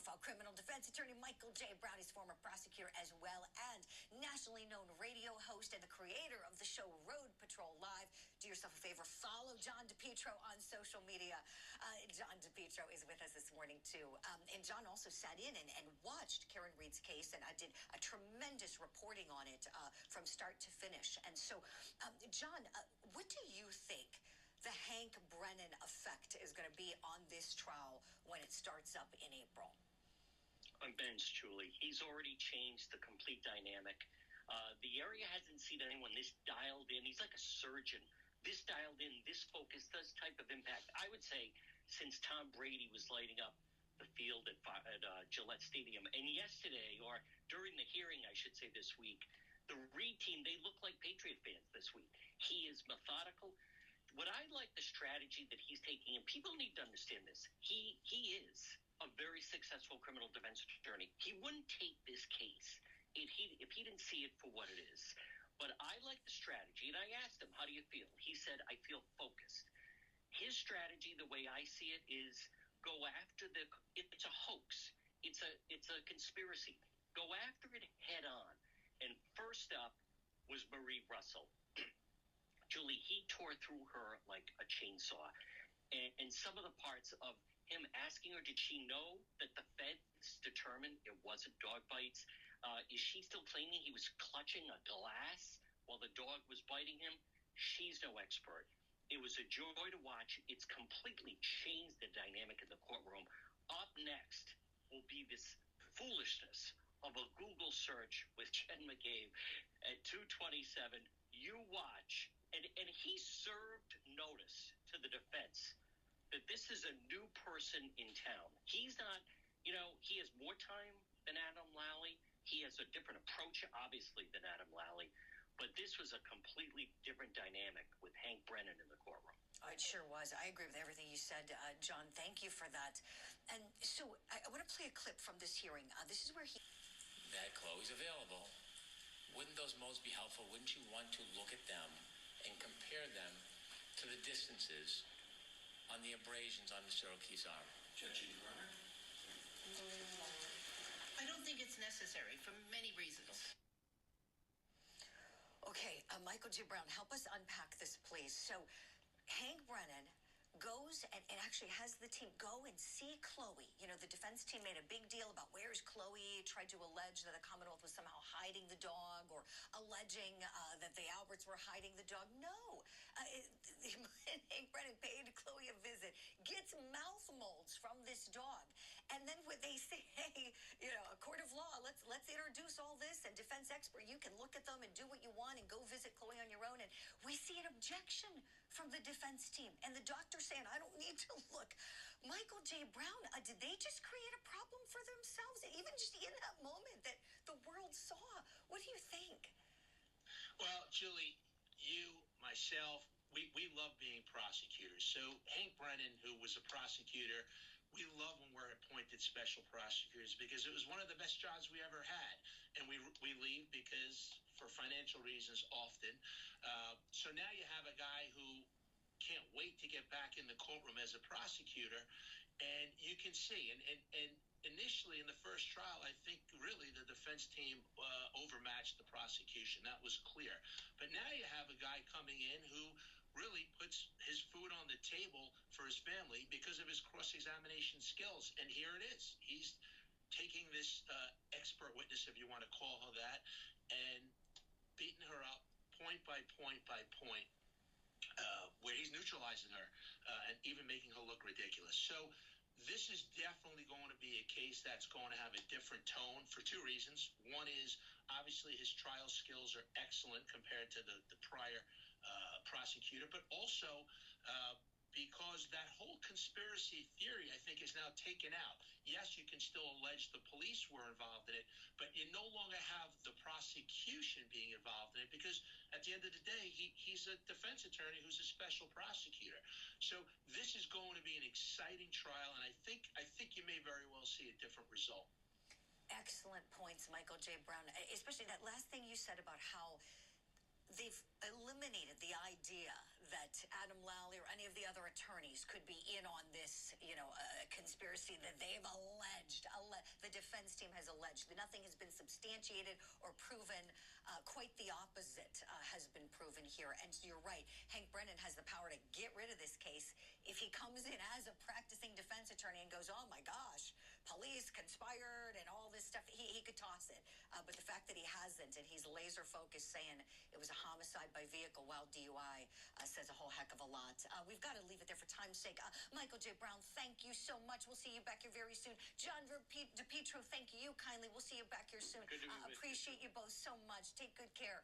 high-profile criminal defense attorney Michael J. Brown. He's former prosecutor as well, and nationally known radio host and the creator of the show Rhode Patrol Live. Do yourself a favor, follow John DePetro on social media. John DePetro is with us this morning, too. And John also sat in and watched Karen Reed's case, and I did a tremendous reporting on it from start to finish. And so, John, what do you think the Hank Brennan effect is going to be on this trial when it starts up in April? On bench, Julie. He's already changed the complete dynamic. The area hasn't seen anyone this dialed in. He's like a surgeon. This dialed in, this focused, this type of impact. I would say since Tom Brady was lighting up the field at Gillette Stadium. And yesterday, or during the hearing, I should say this week, the Reed team, they look like Patriot fans this week. He is methodical. What I like the strategy that he's taking, and people need to understand this, he is a very successful criminal defense attorney. He wouldn't take this case if he didn't see it for what it is. But I like the strategy, and I asked him, how do you feel? He said, I feel focused. His strategy, the way I see it, is go after it's a hoax. It's a conspiracy. Go after it head on. And first up was Marie Russell. Julie, he tore through her like a chainsaw. And some of the parts of him asking her, did she know that the feds determined it wasn't dog bites? Is she still claiming he was clutching a glass while the dog was biting him? She's no expert. It was a joy to watch. It's completely changed the dynamic in the courtroom. Up next will be this foolishness of a Google search with Jen McCabe at 2:27. You watch. And he served notice to the defense that this is a new person in town. He's not, he has more time than Adam Lally. He has a different approach, obviously, than Adam Lally. But this was a completely different dynamic with Hank Brennan in the courtroom. Oh, it sure was. I agree with everything you said, John. Thank you for that. And so I want to play a clip from this hearing. This is where he... That Chloe's available. Wouldn't those modes be helpful? Wouldn't you want to look at them and compare them to the distances on the abrasions on Mr. O'Keefe's arm? Judge Runner? I don't think it's necessary for many reasons. Okay, Michael J. Brown, help us unpack this, please. So Hank Brennan goes and actually has the team go and see Chloe. The defense team made a big deal about where's Chloe, tried to allege that the Commonwealth was somehow hiding the dog or alleging that the Alberts were hiding the dog. No. Hank Brennan paid Chloe a visit, gets mouth molds from this dog. And then when they say, hey, a court of law, let's introduce all this, and defense expert, you can look at them and do what you want and go visit Chloe on your own. And we see an objection from the defense team. And the doctor saying, I don't need to look. Michael J. Brown, did they just create a problem for themselves? And even just in that moment that the world saw, what do you think? Well, Julie, you, myself, we love being prosecutors. So Hank Brennan, who was a prosecutor, we love when we're appointed special prosecutors because it was one of the best jobs we ever had. And we leave because for financial reasons often. So now you have a guy who can't wait to get back in the courtroom as a prosecutor, and you can see, and initially in the first trial, I think really the defense team overmatched the prosecution. That was clear. But now you have a guy coming in who really puts his food on the table for his family because of his cross-examination skills, and here it is. He's taking this expert witness, if you want to call her that, and beating her up point by point by point. Where he's neutralizing her and even making her look ridiculous. So this is definitely going to be a case that's going to have a different tone for two reasons. One is obviously his trial skills are excellent compared to the prior prosecutor, but also because that whole conspiracy theory, I think, is now taken out. Yes, you can still allege the police were involved in it, but you no longer have the prosecution being involved in it because at the end of the day, he's a defense attorney who's a special prosecutor. So this is going to be an exciting trial, and I think you may very well see a different result. Excellent points, Michael J. Brown, especially that last thing you said about how they've eliminated the idea that Adam Lally or any of the other attorneys could be in on this, conspiracy. conspiracy that they've alleged. The defense team has alleged that nothing has been substantiated or proven. Quite the opposite has been proven here. And you're right. Hank Brennan has the power to get rid of this case if he comes in as a practicing defense attorney and goes, oh my gosh, police conspired and all this stuff. He could toss it. But the fact that he hasn't and he's laser focused saying it was a homicide by vehicle while DUI says a whole heck of a lot. We've got to leave it there for time's sake. Michael J. Brown, thank you so much. We'll see you back here very soon. John DePetro, thank you kindly. We'll see you back here soon. Good to be with you. Appreciate you both so much. Take good care.